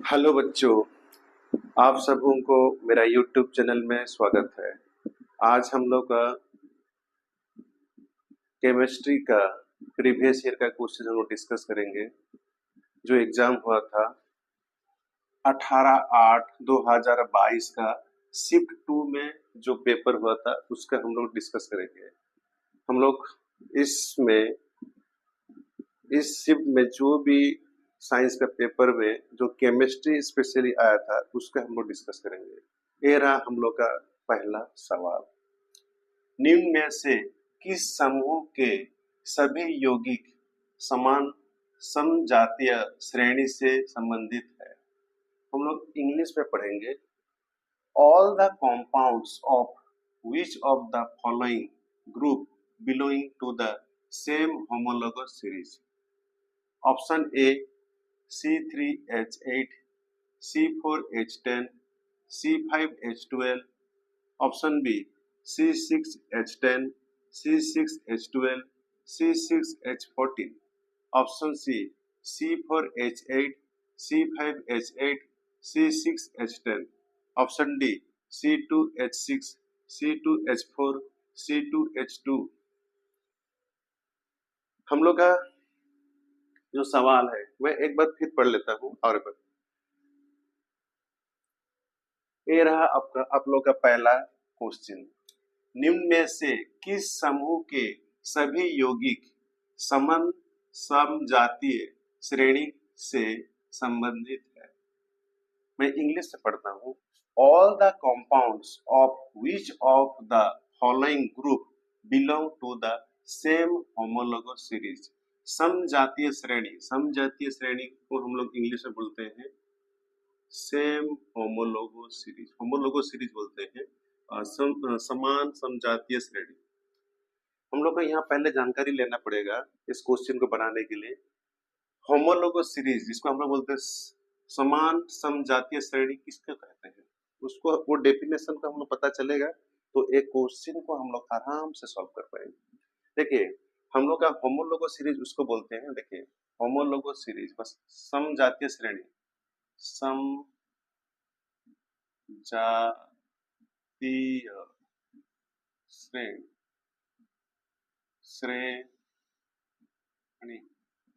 Hello बच्चों, आप सबों को मेरा यूट्यूब चैनल में स्वागत है। आज हम लोग का केमिस्ट्री का प्रीवियस ईयर का क्वेश्चन हम लोग डिस्कस करेंगे। जो एग्जाम हुआ था 18/8/2022 का शिफ्ट 2 में जो पेपर हुआ था उसका हम लोग डिस्कस करेंगे। हम लोग इसमें इस शिफ्ट में जो भी साइंस का पेपर में जो केमिस्ट्री स्पेशली आया था उसका हम लोग डिस्कस करेंगे। ये रहा हम लोग का पहला सवाल। निम्न में से किस समूह के सभी यौगिक समान समजातीय श्रेणी से संबंधित है? हम लोग इंग्लिश में पढ़ेंगे। All the compounds of which of the following group belonging to the same homologous series? Option A C3H8, C4H10, C5H12, option B C6H10, C6H12, C6H14, option C C4H8, C5H8, C6H10, option D C2H6, C2H4, C2H2। हम लोग का जो सवाल है मैं एक बार फिर पढ़ लेता हूँ और एक बार। ये रहा आपका आप लोग का पहला क्वेश्चन। निम्न में से किस समूह के सभी यौगिक समान समजातीय श्रेणी से संबंधित है? मैं इंग्लिश से पढ़ता हूँ। All the compounds of which of the following group belong to the same homologous series? समजातीय श्रेणी को हम लोग इंग्लिश में बोलते हैं सेम होमोलोगो सीरीज बोलते हैं। समान समजातीय श्रेणी। हम लोग को यहाँ पहले जानकारी लेना पड़ेगा इस क्वेश्चन को बनाने के लिए। होमोलोगो सीरीज जिसको हम लोग बोलते हैं समान समजातीय श्रेणी किसको कहते हैं, उसको वो डेफिनेशन का हम लोग पता चलेगा तो एक क्वेश्चन को हम लोग आराम से सॉल्व कर पाएंगे। देखिए हम लोग का होमोलोगो सीरीज उसको बोलते हैं। देखिए होमोलोगो सीरीज बस समजातीय श्रेणी, समजातीय श्रेणी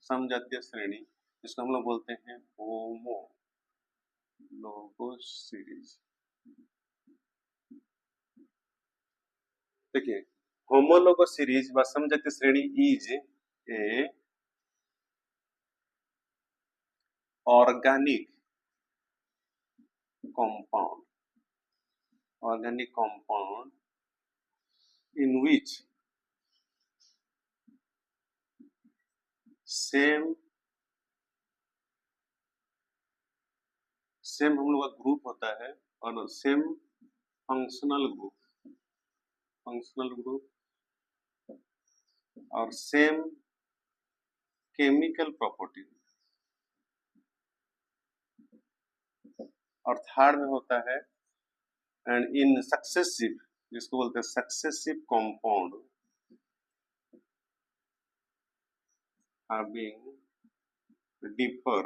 समजातीय श्रेणी जिसको हम लोग बोलते हैं होमोलोगो सीरीज। देखिए होमोलोगो सीरीज व समजातीय श्रेणी is a organic compound in which same हम लोग का ग्रुप होता है और सेम फंक्शनल ग्रुप और सेम केमिकल प्रॉपर्टी। और थर्ड में होता है एंड इन सक्सेसिव जिसको बोलते हैं successive compound having differ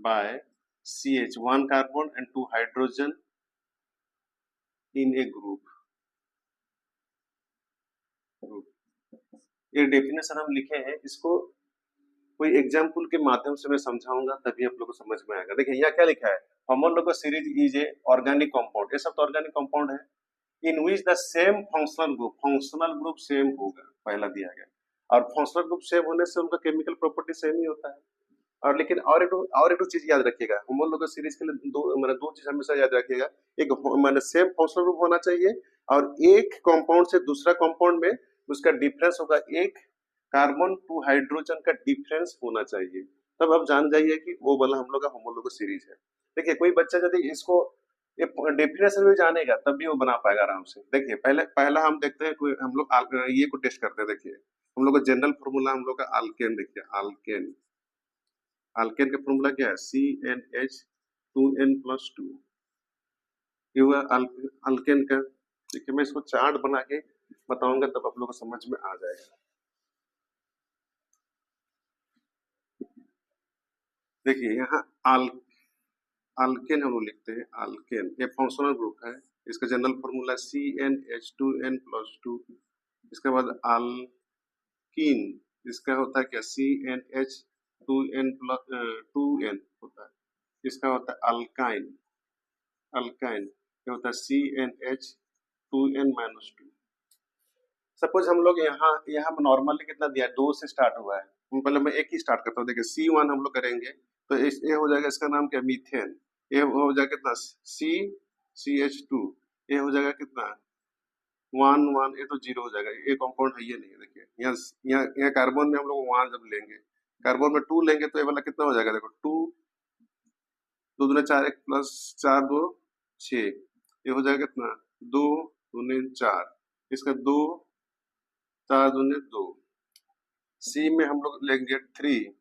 by CH one carbon and two hydrogen in a group। ये डेफिनेशन हम लिखे हैं, इसको कोई एग्जाम्पल के माध्यम से मैं समझाऊंगा तभी आप लोग को समझ में आएगा। देखिए यहाँ क्या लिखा है, homologous series is a organic compound. ये सब तो ऑर्गेनिक कंपाउंड है in which the same functional group same होगा, पहला दिया गया। और फंक्शनल ग्रुप सेम होने से उनका केमिकल प्रॉपर्टी सेम ही होता है। और लेकिन और एक चीज याद रखिएगा, होमोलोगस सीरीज के लिए दो चीज हमेशा याद रखिएगा। एक मैंने सेम फंक्शनल ग्रुप होना चाहिए और एक कंपाउंड से दूसरा कंपाउंड में उसका डिफरेंस होगा, एक कार्बन टू हाइड्रोजन का डिफरेंस होना चाहिए। तब आप जान जाइए कि वो वाला हम लोग का होमोलोगस सीरीज है। देखिए कोई बच्चा यदि इसको डेफिनेशन में जानेगा तब भी वो बना पाएगा आराम से। देखिए पहला हम देखते हैं, हम लोग ये को टेस्ट करते हैं। देखिए हम लोग का जनरल फॉर्मूला हम लोग का अल्केन। देखिए अल्केन का फॉर्मूला क्या है, CnH2n+2। ये हुआ अल्केन का। देखिए मैं इसको चार्ट बना के बताऊंगा तब आप लोग को समझ में आ जाएगा। देखिए यहाँ अल्केन हम लोग लिखते हैं, अल्केन ये फंक्शनल ग्रुप है। इसका जनरल फॉर्मूला CnH2n+2। इसके बाद अल्कीन, इसका होता है क्या, CnH2n होता है। इसका होता है अल्काइन, अल्काइन ये होता है CnH2n-2। सपोज हम लोग यहाँ यहाँ नॉर्मली कितना दिया है, 2 से स्टार्ट हुआ है। पहले मैं एक ही स्टार्ट करता हूँ। देखिए C1 हम लोग करेंगे तो ये हो जाएगा, इसका नाम क्या, मीथेन। ये हो जाएगा कितना, CH2। ये हो जाएगा कितना, 1 ये तो 0 हो जाएगा, ये कंपाउंड है, ये नहीं है। देखिए यहाँ यहाँ कार्बन में हम लोग 1 जब लेंगे, कार्बन में 2 लेंगे तो ये वाला कितना हो जाएगा, देखो 2 2 दूनी 4, 1 प्लस 4 2 6। ये हो जाएगा कितना, 2 दूनी 4, इसका 2 4 दूनी 2। सी में हम लोग लेंगे 3,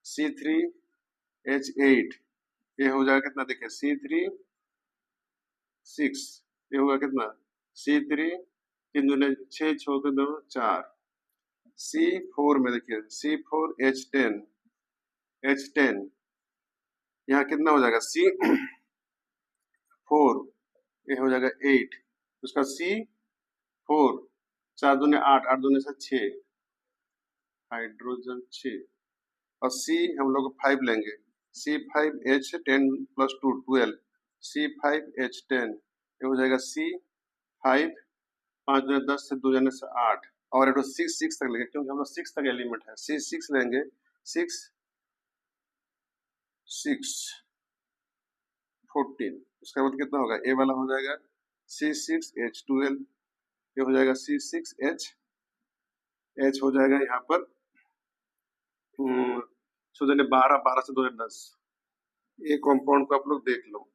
C3H8। ये हो जाएगा कितना, देखिए C3 6। ये होगा कितना, C3 3 दूनी 6 6 के 2 4। C4 में देखिए C4H10, H10 यहाँ कितना हो जाएगा, C4 ये हो जाएगा 8, उसका C4 4 दूनी 8 8 दूनी से 6, हाइड्रोजन 6। और C हम लोग 5 लेंगे, C5H10+2 12, C5H10 ये हो जाएगा C5 5 दूनी 10 से 2 जाने से 8। और एक 6 तक लेंगे क्योंकि हम लोग 6 तक एलिमेंट है, C6 लेंगे, 6 6 14। उसके बाद कितना होगा, ए वाला हो जाएगा C6H12, ये हो जाएगा C6H हो जाएगा यहाँ पर 12 12 से 2 10। ये कंपाउंड को आप लोग देख लो,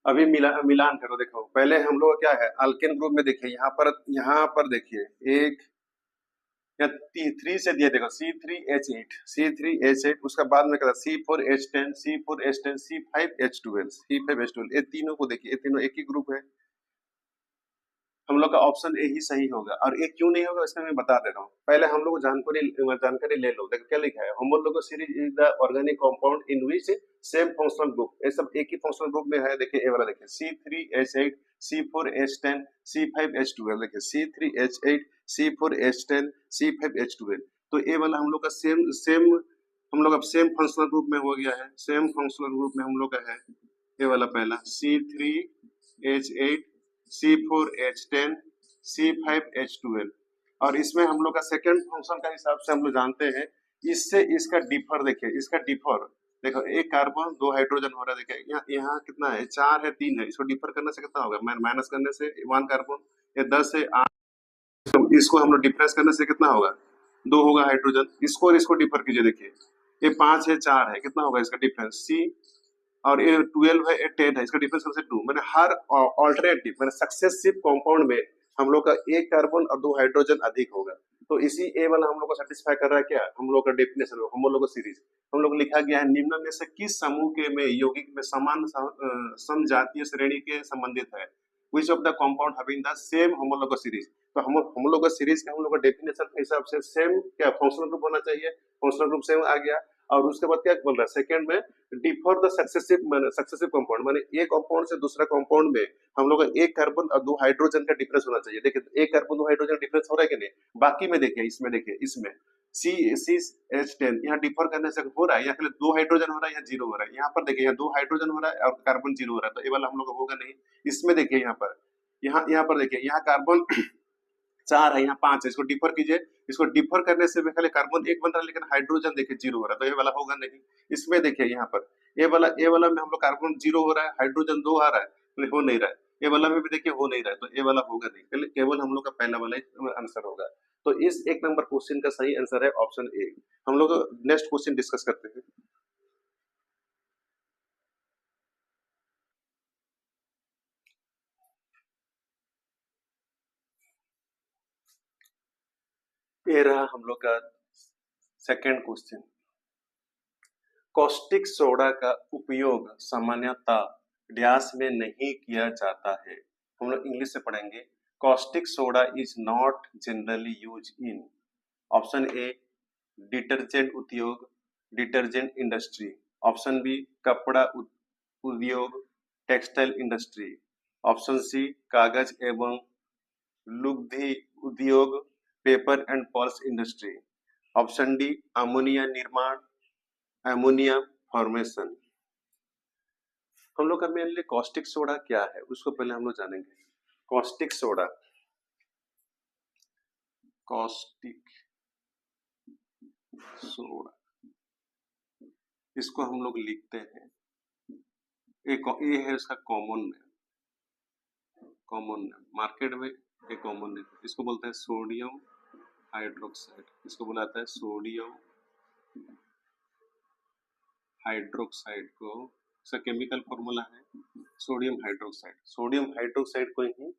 अभी मिलान करो। देखो पहले हम लोग क्या है, अल्केन ग्रुप में देखिए यहाँ पर देखिए एक या 3 से दिया, देखो C3H8, उसका बाद में क्या, C4H10, C5H12, ये तीनों को देखिए, ये तीनों एक ही ग्रुप है। हम लोग का ऑप्शन ए ही सही होगा। और ये क्यों नहीं होगा इसका मैं बता दे रहा हूँ। पहले हम लोग जानकारी ले लो। देखो क्या लिखा है, homologous series is the organic compound in which same functional group, ये सब एक ही फंक्शनल ग्रुप में है। देखिए ए वाला देखिए C3H8, C4H10, C5H12, देखिए C3H8, C4H10, C5H12। तो ए वाला हम लोग का सेम सेम हम लोग अब सेम फंक्शनल ग्रुप में हो गया है, सेम फंक्शनल ग्रुप में हम लोग का है। ये वाला पहला C3H8, C4H10, C5H12। और इसमें हम लोग का सेकंड फंक्शन का हिसाब से हम लोग जानते हैं, इससे इसका डिफर देखिए, इसका डिफर देखो, एक कार्बन 2 हाइड्रोजन हो रहा है। देखिए यहाँ कितना है, 4 है 3 है, इसको डिफर करने से कितना होगा, माइनस करने से 1 कार्बन, ये 10 है 8, इसको हम लोग डिफरेंस करने से कितना होगा, 2 होगा हाइड्रोजन। इसको और इसको डिफर कीजिए, देखिए ये 5 है 4 है, कितना होगा इसका डिफरेंस C, और ये 12 है, ये 10 है, इसका डिफरेंस करने से 2। मैंने हर ऑल्टरनेटिव मैंने सक्सेसिव कंपाउंड में हम लोग का एक कार्बन और 2 हाइड्रोजन अधिक होगा। तो इसी ए वाला हम लोग को सेटिस्फाई कर रहा है क्या, हम लोग का डेफिनेशन हम लोग सीरीज हम लोग लिखा गया है, निम्न में से किस समूह के में यौगिक में समान समजातीय श्रेणी के संबंधित है, which of the compound having the same homologous series। तो हम homologous series का हम लोग का डेफिनेशन के हिसाब से सेम क्या फंक्शनल ग्रुप होना चाहिए, फंक्शनल ग्रुप सेम आ गया। और उसके बाद क्या बोल रहा है सेकंड में, डिफर द सक्सेसिव कंपाउंड, माने एक कंपाउंड से दूसरा कंपाउंड में हम लोग का एक कार्बन और 2 हाइड्रोजन का डिफरेंस होना चाहिए। देखिए एक कार्बन 2 हाइड्रोजन डिफरेंस हो रहा है कि नहीं, बाकी में देखिए, इसमें C6H10 यहाँ डिफर करने से हो रहा है, यहाँ के लिए 2 हाइड्रोजन हो रहा है, यहाँ 0 हो रहा है। यहाँ पर देखिए यहाँ 2 हाइड्रोजन हो रहा है और कार्बन 0 हो रहा है, तो ये वाला हम लोग होगा नहीं। इसमें देखिए यहाँ पर देखिए, यहाँ कार्बन 4 है, यहाँ 5 है, इसको डिफर कीजिए, इसको डिफर करने से खाली कार्बन 1 बन रहा है, लेकिन हाइड्रोजन देखिए 0 हो रहा है, तो ये वाला होगा नहीं। इसमें देखिए यहाँ पर ये वाला में हम लोग कार्बन 0 हो रहा है, हाइड्रोजन 2 आ रहा है, लेकिन हो नहीं रहा है। ये वाला में भी देखिए हो नहीं रहा है, तो ये वाला होगा नहीं, केवल हम लोग का पहला वाला आंसर होगा। तो इस 1 नंबर क्वेश्चन का सही आंसर है ऑप्शन ए। हम लोग नेक्स्ट क्वेश्चन डिस्कस करते हैं। ये रहा हम लोग का सेकंड क्वेश्चन। कॉस्टिक सोडा का उपयोग सामान्यतः डैश में नहीं किया जाता है। हम लोग इंग्लिश से पढ़ेंगे, caustic soda is not generally use in option A detergent उद्योग, डिटर्जेंट इंडस्ट्री, ऑप्शन बी कपड़ा उद्योग, टेक्सटाइल इंडस्ट्री। ऑप्शन सी कागज एवं लुगदी उद्योग, paper and pulse industry. Option D ammonia निर्माण, अमोनिया फॉर्मेशन। हम लोग का मेनली कॉस्टिक सोडा क्या है उसको पहले हम लोग जानेंगे। कॉस्टिक सोडा, कॉस्टिक सोडा, इसको हम लोग लिखते हैं, ये है इसका common name, common name market में एक कॉमन नेम, इसको बोलते हैं सोडियम हाइड्रोक्साइड। इसको बोला जाता है सोडियम हाइड्रोक्साइड को, इसका केमिकल फॉर्मूला है सोडियम हाइड्रोक्साइड। सोडियम हाइड्रोक्साइड को ही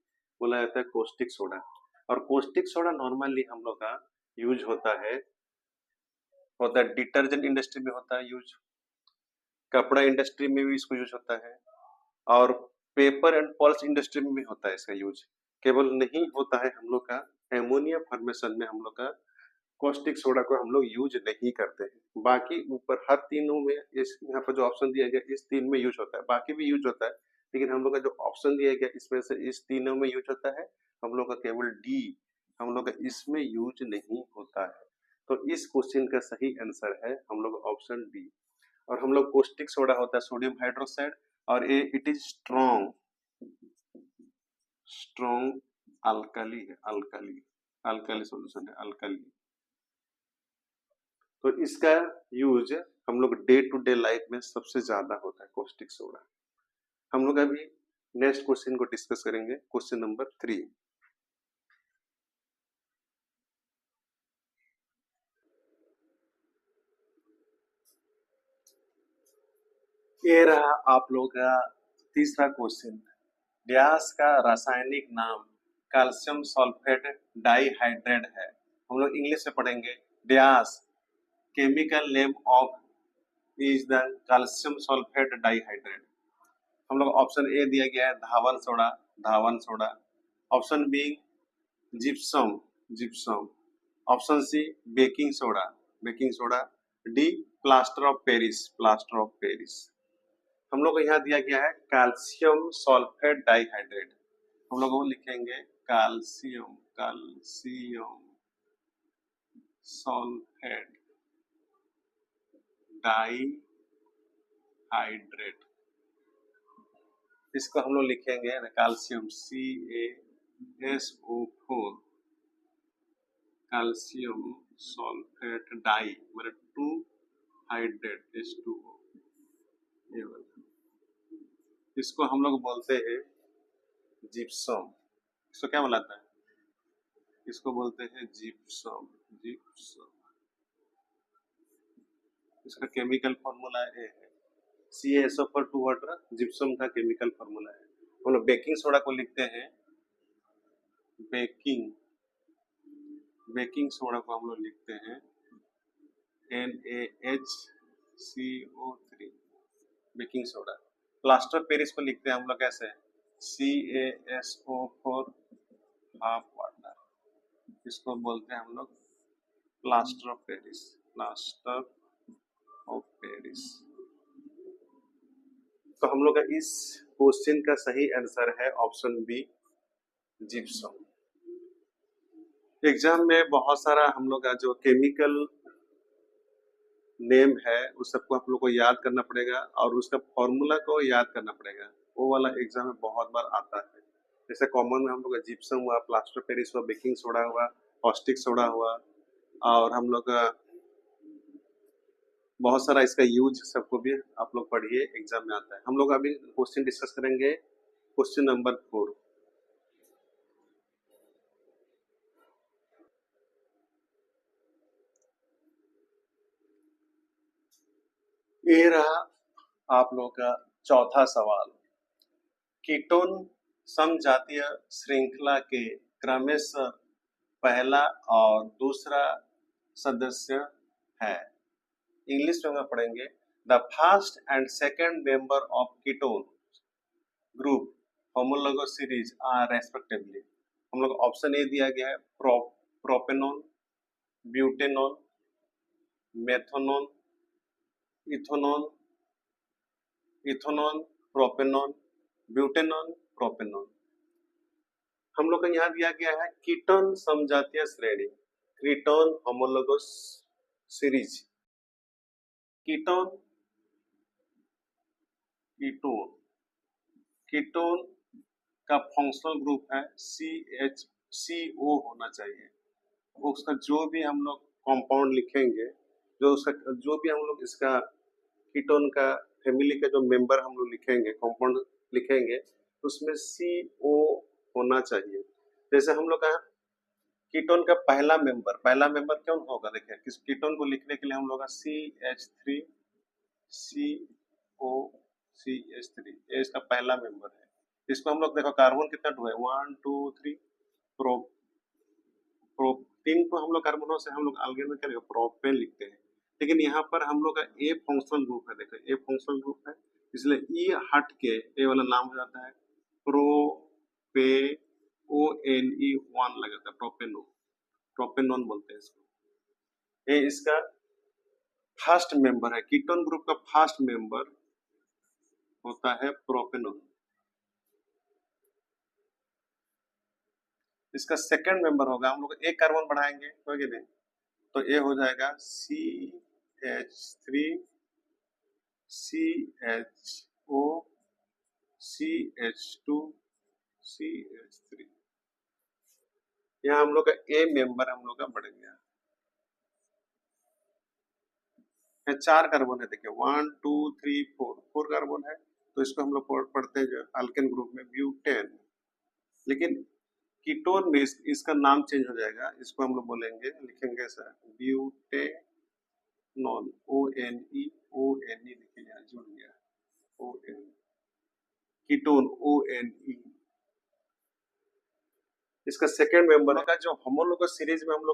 बोला जाता है कॉस्टिक सोडा। और कॉस्टिक सोडा नॉर्मली हम लोग का यूज होता है डिटर्जेंट इंडस्ट्री में होता है यूज, कपड़ा इंडस्ट्री में भी इसको यूज होता है, और पेपर एंड पल्स इंडस्ट्री में भी होता है इसका यूज। केवल नहीं होता है हम लोग का एमोनिया फॉर्मेशन में, हम लोग का कॉस्टिक सोडा को हम लोग यूज नहीं करते हैं। बाकी ऊपर हर तीनों में, इस यहाँ पर जो ऑप्शन दिया गया इस तीन में यूज होता है, बाकी भी यूज होता है, लेकिन हम लोग का जो ऑप्शन दिया गया इसमें से इस तीनों में यूज होता है, हम लोग का केवल डी हम लोग का इसमें यूज नहीं होता है। तो इस क्वेश्चन का सही आंसर है हम लोग ऑप्शन डी। और हम लोग कॉस्टिक सोडा होता है सोडियम हाइड्रोक्साइड, और ये it is strong, strong alkali है, अल्कली, अल्कली सॉल्यूशन है, अल्कली। तो इसका यूज हम लोग डे टू डे लाइफ में सबसे ज्यादा होता है कॉस्टिक सोडा। हम लोग अभी नेक्स्ट क्वेश्चन को डिस्कस करेंगे, क्वेश्चन नंबर 3। ये रहा आप लोग का तीसरा क्वेश्चन। गैस का रासायनिक नाम कैल्शियम सल्फेट डाइहाइड्रेट है। हम लोग इंग्लिश में पढ़ेंगे, dash chemical name of is the calcium sulphate dihydrate. हम लोग ऑप्शन ए दिया गया है धावन सोडा, धावन soda. Option B gypsum, gypsum. Option C baking soda, baking soda. D plaster of Paris, plaster of Paris. हम लोग को यहाँ दिया गया है कैल्शियम सल्फेट डाइहाइड्रेट। हम लोग वो लिखेंगे कैल्शियम, कैल्शियम सल्फेट डाइहाइड्रेट। इसको हम लोग लिखेंगे calcium CaSO4, calcium sulphate die मतलब 2 हाइड्रेट H2O। इसको हम लोग बोलते हैं जिप्सम। इसको क्या बोलाता है? इसको बोलते हैं जिप्सम, जिप्सम। इसका केमिकल फॉर्मूला ए है CaSO4 2 वाटर, जिप्सम का केमिकल फॉर्मूला है। हम लोग बेकिंग सोडा को लिखते हैं बेकिंग, बेकिंग सोडा को हम लोग लिखते हैं NaHCO3, baking soda. Plaster Paris को लिखते हैं हम लोग कैसे, CaSO4 हाफ वाटर। इसको बोलते हैं हम लोग plaster of Paris, plaster of Paris. तो हम लोग का इस क्वेश्चन का सही आंसर है ऑप्शन बी जिप्सम। एग्जाम में बहुत सारा हम लोग का जो केमिकल नेम है उस सबको आप लोग को याद करना पड़ेगा, और उसका फॉर्मूला को याद करना पड़ेगा। वो वाला एग्जाम में बहुत बार आता है। जैसे कॉमन में हम लोग का जिप्सम हुआ, प्लास्टर पेरिस हुआ, बेकिंग सोडा हुआ, कॉस्टिक सोडा हुआ, और हम लोग का बहुत सारा इसका यूज सबको भी आप लोग पढ़िए, एग्जाम में आता है। हम लोग अभी क्वेश्चन डिस्कस करेंगे, क्वेश्चन नंबर 4। ये रहा आप लोग का चौथा सवाल। कीटोन समजातीय श्रृंखला के क्रमशः पहला और दूसरा सदस्य है। इंग्लिश में हम पढ़ेंगे the first and second member of ketone group homologous series are respectively. हम लोग ऑप्शन ए दिया गया है propanone, butanone, methanone, ethanone, ethanol, propanol, butanol, propanol. हम लोग का यहाँ दिया गया है कीटोन समजातीय श्रेणी, ketone homologous series. Ketone, ketone, ketone का फंक्शनल ग्रुप है CH होना चाहिए। उसका जो भी हम लोग कंपाउंड लिखेंगे, जो भी हम लोग इसका कीटोन का फैमिली का जो मेंबर हम लोग लिखेंगे, कंपाउंड लिखेंगे, उसमें CO होना चाहिए। जैसे हम लोग का कीटोन का पहला मेंबर कौन होगा? देखिए, किस कीटोन को लिखने के लिए हम लोग का CH3 CO CH3, ये इसका पहला मेंबर है। इसको हम लोग देखो कार्बन कितना हुआ है, 1 2 3 प्रो प्रोटीन को हम लोग कार्बनों से हम लोग अल्केन में क्या लिखते हैं, प्रोपेन लिखते हैं। लेकिन यहाँ पर हम लोग का ए फंक्शनल ग्रुप है, देखो ए फंक्शनल ग्रुप है, इसलिए ई हट के ए वाला नाम हो जाता है ProPENE1 लग जाता है, प्रोपेनोन बोलते हैं इसको। ये इसका फर्स्ट मेंबर है, कीटोन ग्रुप का फर्स्ट मेंबर होता है प्रोपेनोन। इसका सेकंड मेंबर होगा, हम लोग एक कार्बन बढ़ाएंगे हो कि नहीं, तो ये हो जाएगा CH3 CHO CH2 CH3। यहाँ हम लोग का ए मेंबर हम लोग का बढ़ गया। चार कार्बन है, देखिए 1 2 3 4 कार्बन है, तो इसको हम लोग पढ़ते हैं अल्केन ग्रुप में ब्यूटेन। लेकिन कीटोन में इसका नाम चेंज हो जाएगा, इसको हम लोग बोलेंगे, लिखेंगे ऐसा ब्यूटेनॉल, ONE लिखिए, यहाँ जुड़ गया ON, कीटोन ONE। इसका सेकंड मेंबर का जो होमोलोगस सीरीज में हम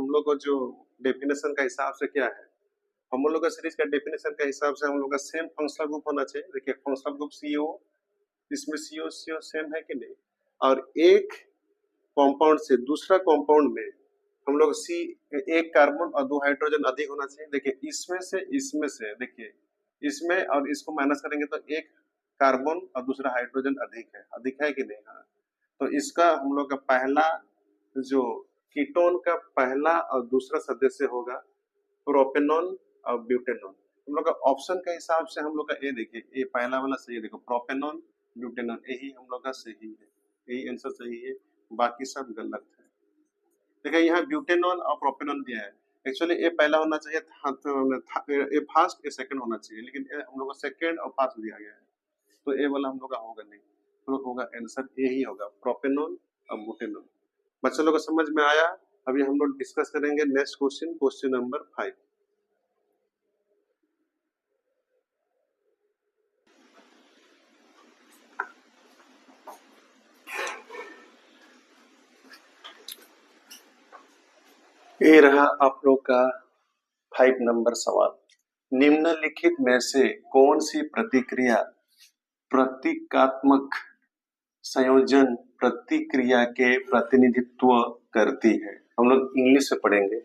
लोग को जो डेफिनेशन का हिसाब से क्या है, होमोलोगस सीरीज का डेफिनेशन के हिसाब से हम लोग का सेम फंक्शनल ग्रुप होना चाहिए। देखिए फंक्शनल ग्रुप CO, इसमें CO सेम है कि नहीं, और एक कंपाउंड से दूसरा कंपाउंड में हम लोग एक कार्बन और 2 हाइड्रोजन अधिक होना चाहिए। देखिए इसमें से देखिए इसमें और इसको माइनस करेंगे तो एक कार्बन और दूसरा हाइड्रोजन अधिक है कि नहीं? हाँ, तो इसका हम लोग का पहला जो कीटोन का पहला और दूसरा सदस्य होगा प्रोपेनॉन और ब्यूटेनॉन। हम लोग का ऑप्शन के हिसाब से हम लोग का ए देखिए, ये पहला वाला सही है, देखो प्रोपेनॉन ब्यूटेनॉन, यही हम लोग का सही है, यही आंसर सही है, बाकी सब गलत है। देखिए यहाँ ब्यूटेनॉन और प्रोपेनॉन दिया है, एक्चुअली ये पहला होना चाहिए था, ये फर्स्ट ये सेकंड होना चाहिए, लेकिन हम लोग को सेकंड और फर्स्ट दिया गया है, तो ये वाला हम लोग का होगा नहीं, हम लोग होगा आंसर यही होगा, प्रोपेनॉन और ब्यूटेनॉन। बच्चों लोग को समझ में आया? अभी हम लोग डिस्कस करेंगे नेक्स्ट क्वेश्चन, क्वेश्चन नंबर 5। ये रहा आप लोग का 5 नंबर सवाल। निम्नलिखित में से कौन सी प्रतिक्रिया प्रतीकात्मक संयोजन प्रतिक्रिया के प्रतिनिधित्व करती है? हम लोग इंग्लिश से पढ़ेंगे।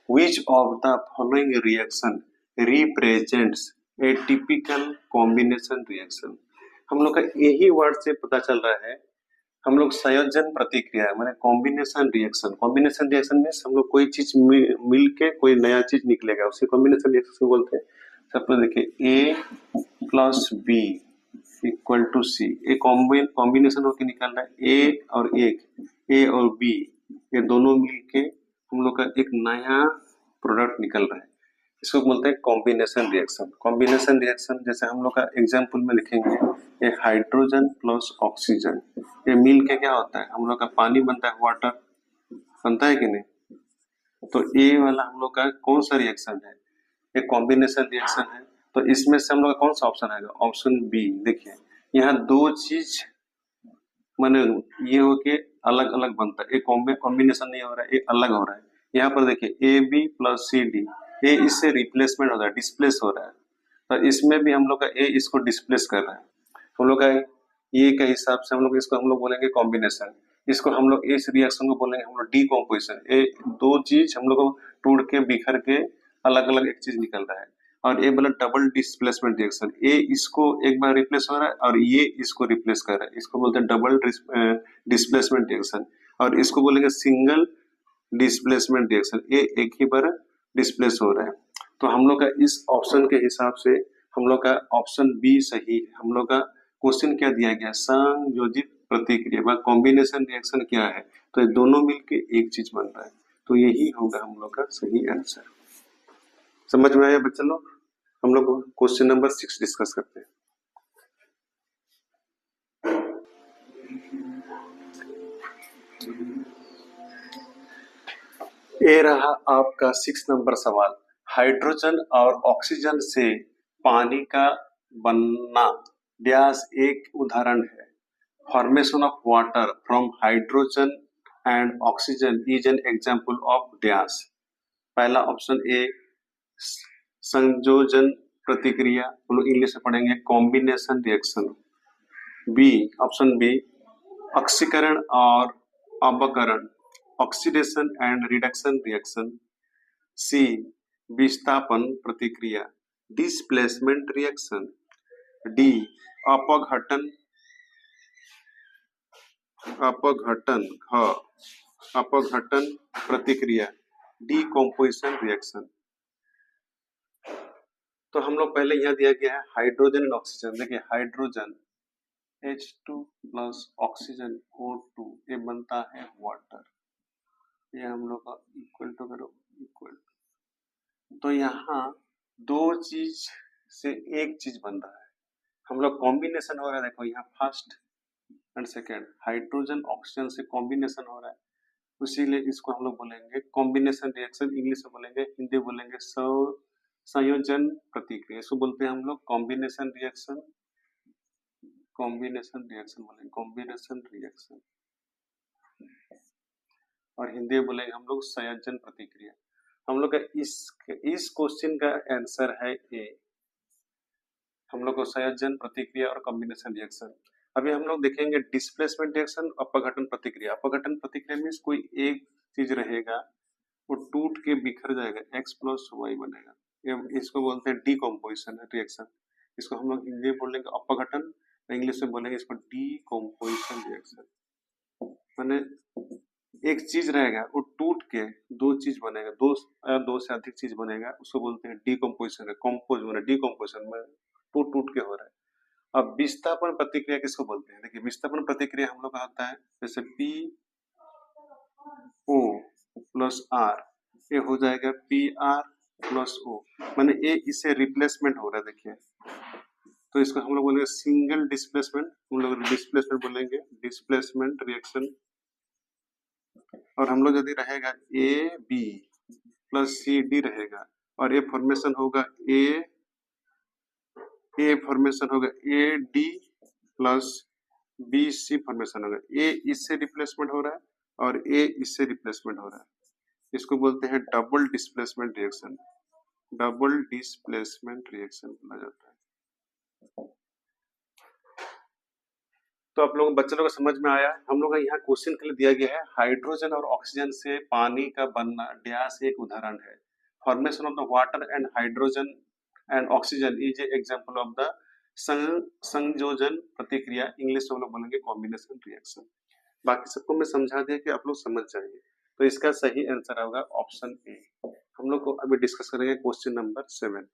Which of the following reaction represents a typical combination reaction? हम लोग का यही वर्ड से पता चल रहा है, हम लोग संयोजन प्रतिक्रिया माने कॉम्बिनेशन रिएक्शन में हम लोग कोई चीज मिल के कोई नया चीज निकलेगा, उसे कॉम्बिनेशन रिएक्शन बोलते हैं। सपोज देखिए A plus B equal to C, एक कॉम्बिनेशन होकर निकल रहा है, A और B ये दोनों मिलके हम लोग का एक नया प्रोडक्ट निकल रहा है, इसको बोलते हैं कॉम्बिनेशन रिएक्शन जैसे हम लोग का एग्जाम्पल में लिखेंगे, ये हाइड्रोजन प्लस ऑक्सीजन ये मिल के क्या होता है, हम लोग का पानी बनता है, वाटर बनता है कि नहीं? तो ये वाला हम लोग का कौन सा रिएक्शन है? ये कॉम्बिनेशन रिएक्शन है। तो इसमें से हम लोग का कौन सा ऑप्शन आएगा? Option B. देखिए यहाँ दो चीज माने ये हो के अलग अलग बनता है, एक कॉम्बिनेशन नहीं हो रहा है, एक अलग हो रहा है। यहाँ पर देखिए A B plus C D, A इससे रिप्लेसमेंट हो रहा है, डिस्प्लेस हो रहा है, तो इसमें भी हम लोग का ए इसको डिस्प्लेस कर रहा है। हम लोग का ये के हिसाब से हम लोग इसको हम लोग बोलेंगे कॉम्बिनेशन, इसको हम लोग इस रिएक्शन को बोलेंगे हम लोग डीकॉम्पोजिशन। ये दो चीज हम लोग को टूट के बिखर के अलग अलग एक चीज निकल रहा है, और ए बोला डबल डिस्प्लेसमेंट रिएक्शन, ए इसको एक बार रिप्लेस हो रहा है और ये इसको रिप्लेस कर रहा है, इसको बोलते हैं डबल डिस्प्लेसमेंट रिएक्शन। और इसको बोलेंगे सिंगल डिस्प्लेसमेंट रिएक्शन, ये एक ही बार डिस्प्लेस हो रहा है। तो हम लोग का इस ऑप्शन के हिसाब से हम लोग का ऑप्शन बी सही है। हम लोग का क्वेश्चन क्या दिया गया, संयोजित प्रतिक्रिया कॉम्बिनेशन रिएक्शन क्या है, तो ये दोनों मिलके एक चीज बन रहा है, तो यही होगा हम लोग का सही आंसर। समझ में आया बच्चे लोग? हम लोग क्वेश्चन नंबर 6 डिस्कस करते हैं। ये रहा आपका 6 नंबर सवाल। हाइड्रोजन और ऑक्सीजन से पानी का बनना डैश एक उदाहरण है। Formation of water from hydrogen and oxygen is an example of dash. पहला ऑप्शन ए संयोजन प्रतिक्रिया, हम लोग इंग्लिश में पढ़ेंगे combination reaction. B option B ऑक्सीकरण और अपकरण, oxidation and reduction reaction. C विस्थापन प्रतिक्रिया, डिस्प्लेसमेंट रिएक्शन। डी अपघटन अपघटन अपघटन प्रतिक्रिया, डीकम्पोजिशन रिएक्शन। तो हम लोग पहले यहाँ दिया गया है हाइड्रोजन एंड ऑक्सीजन। देखिए hydrogen H2 plus oxygen O2 ये बनता है वाटर, ये हम लोग का इक्वल टू करो इक्वल। तो यहाँ दो चीज से एक चीज बन रहा है, हम लोग कॉम्बिनेशन हो रहा है। देखो यहाँ first and second hydrogen oxygen से कॉम्बिनेशन हो रहा है, इसीलिए इसको हम लोग बोलेंगे कॉम्बिनेशन रिएक्शन। इंग्लिश में बोलेंगे, हिंदी बोलेंगे संयोजन प्रतिक्रिया, इसको बोलते हैं हम लोग कॉम्बिनेशन रिएक्शन। कॉम्बिनेशन रिएक्शन बोलेंगे कॉम्बिनेशन रिएक्शन, और हिंदी में बोलेंगे हम लोग संयोजन प्रतिक्रिया। हम लोग का इस क्वेश्चन का आंसर है ए, हम लोग को संयोजन प्रतिक्रिया और कॉम्बिनेशन रिएक्शन। अभी हम लोग देखेंगे डिस्प्लेसमेंट रिएक्शन, अपघटन प्रतिक्रिया। अपघटन प्रतिक्रिया में कोई एक चीज रहेगा वो टूट के बिखर जाएगा, x प्लस वाई बनेगा, इसको बोलते हैं डीकम्पोजिशन रिएक्शन। इसको हम लोग हिंदी में बोलेंगे अपघटन, इंग्लिश में बोलेंगे इसको डीकम्पोजिशन रिएक्शन। माने एक चीज रहेगा वो टूट के दो चीज बनेगा, दो से अधिक चीज बनेगा, उसको बोलते हैं डीकम्पोजिशन। कंपोज बने डीकम्पोजिशन में टूट टूट के हो रहा है। अब विस्थापन प्रतिक्रिया किसको बोलते हैं? देखिए विस्थापन प्रतिक्रिया हम लोग का होता है जैसे पी ओ प्लस आर, ये हो जाएगा पी आर प्लस ओ, माने ये इससे रिप्लेसमेंट हो रहा है। देखिए तो इसको हम लोग बोलेंगे सिंगल डिस्प्लेसमेंट, हम लोग डिस्प्लेसमेंट बोलेंगे डिस्प्लेसमेंट रिएक्शन। और हम लोग यदि रहेगा A B plus C D रहेगा, और ये फॉर्मेशन होगा ए फॉर्मेशन होगा A D plus B C formation होगा। ए इससे रिप्लेसमेंट हो रहा है और ए इससे रिप्लेसमेंट हो रहा है, इसको बोलते हैं double displacement reaction. Double displacement reaction बोला जाता है। तो आप लोग बच्चे लोग को समझ में आया? हम लोग का यहाँ क्वेश्चन के लिए दिया गया है हाइड्रोजन और ऑक्सीजन से पानी का बनना डैश एक उदाहरण है। Formation of the water and hydrogen and oxygen is a example of the संयोजन प्रतिक्रिया, इंग्लिश में हम लोग बोलेंगे कॉम्बिनेशन रिएक्शन। बाकी सबको मैं समझा दिया कि आप लोग समझ जाइए। तो इसका सही आंसर होगा ऑप्शन ए। हम लोग को अभी डिस्कस करेंगे क्वेश्चन नंबर 7।